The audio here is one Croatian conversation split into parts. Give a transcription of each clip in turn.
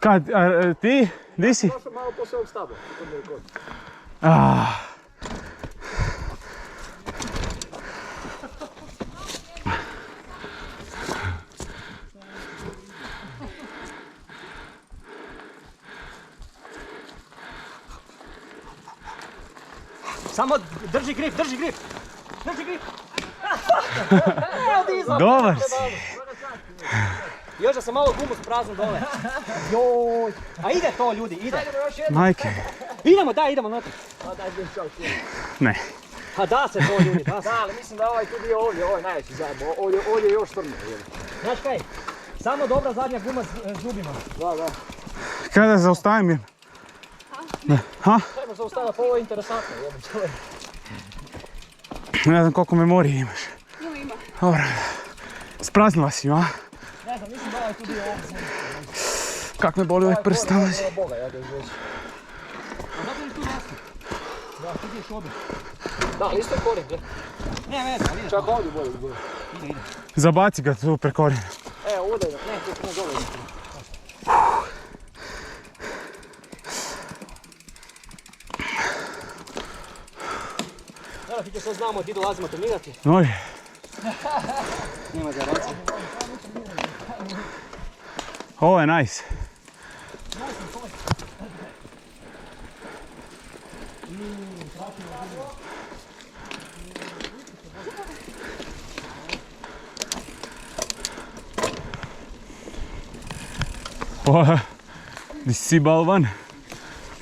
Kad, ti? Di si? Došao malo poslije ovog stabla. Samo drži grip, drži grip. Drži grip. Dobar si. Još da sam malo gumu spraznu dole. Joj. A ide to ljudi, ide. Majke. Idemo, da, idemo noter. Ne. A da se to ljudi, da se. Da, ali mislim da ovaj tu bio ovdje, ovaj najveći zajedno. Ovdje je još strno. Znaš kaj? Samo dobra zadnja guma s zubima. Da. Kada zaustavim je? Ha? Treba zaustaviti, ovo je interesantno. Ne znam koliko memorije imaš. Ima. Dobro. Spraznila si, a? Ne znam, mislim da ovaj tu bio ovdje. Kak me boli ovaj prst nalazi. Boga, ja ga izveći. A zato je tu rastu. Da, tu ideš obje. Da, isto je koren, gle. Ne, znam, ideš. Čak ovdje bolje. Ide. Zabaci ga tu pre korijena. Evo, udaj ga, ne, tu smo dole. Evo ti sad znamo, ti dolazimo trenirati. Oj. Nema garancije. Ovo je nice. Oh, di si balvan.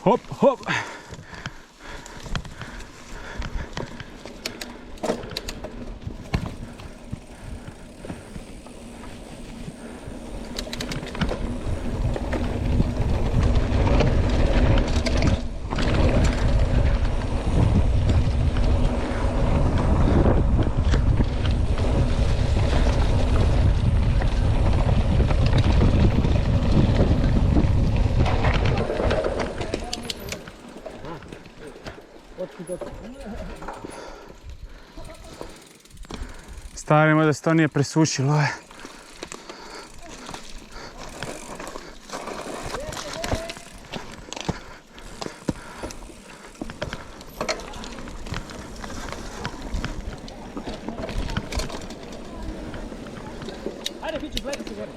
Hop, hop. Stavimo da se to nije presušilo. Ajde, Fiću, gledaj se gore.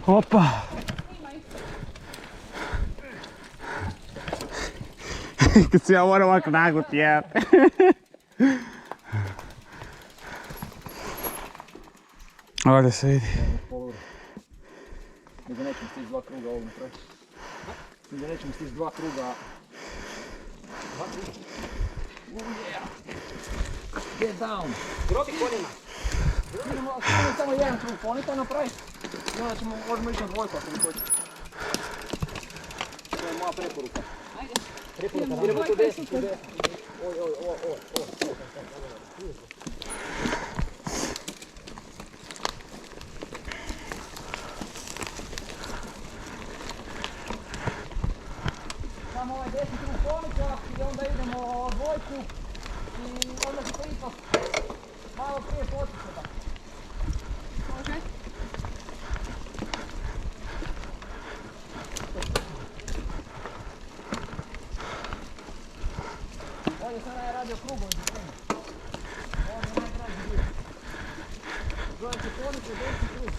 Opa! Kad se ja moram ovako naguti, jer. Ovdje se vidi. Mi ga nećemo stići 2 kruga ovdje napraviti. Mi ga nećemo stići 2 kruga. Get down. Grobi konima. Idemo samo jedan krug, pa oni to napraviti. I onda možemo ići na dvojku ako mi hoćemo. To je moja preporuka. Idemo tu desno, tu desno. Samo ovaj desni krug konika i onda idemo dvojku i onda će to ipak malo prije potiče da. Može? Ovdje sam ja radio krugovi za svema. Ovdje je najdraži dio. Zove se konika i desni krug.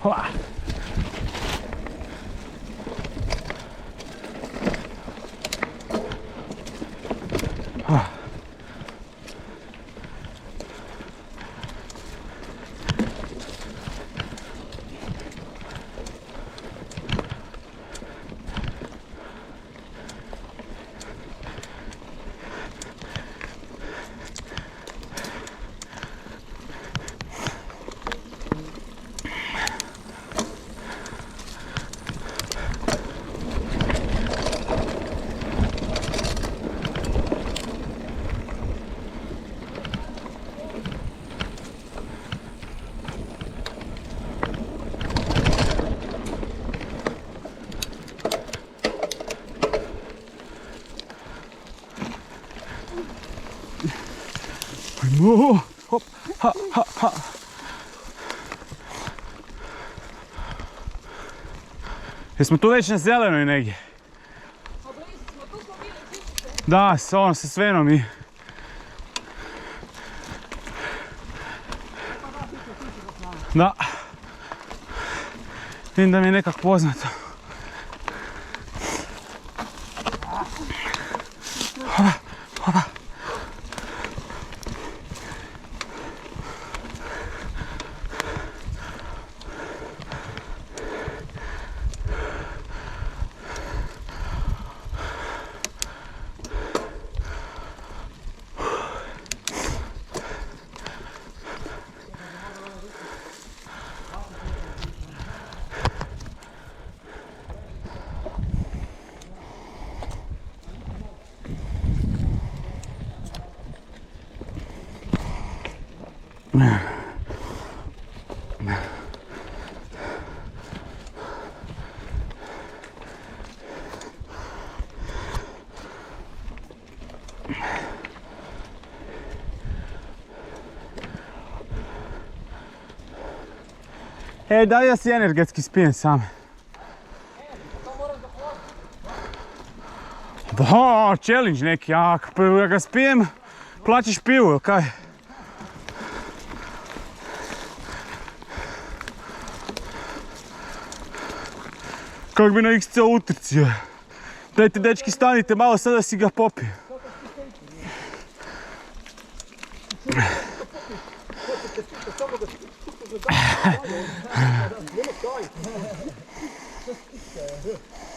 Hoa. Hop, ha, ha, ha. Jesmo tu već na zelenoj negdje? Pa blizu smo, tu smo bili, sjećate se? Da, sa Svenom i... Da. Vidim da mi je nekak poznato. E, da ja si energetski spijem sam. Da, challenge neki, ako ja ga spijem, plaćiš pivu, ili kaj? Kako bi na XC utrci, joj. Dajte, dečki, stanite malo, sada si ga popijem.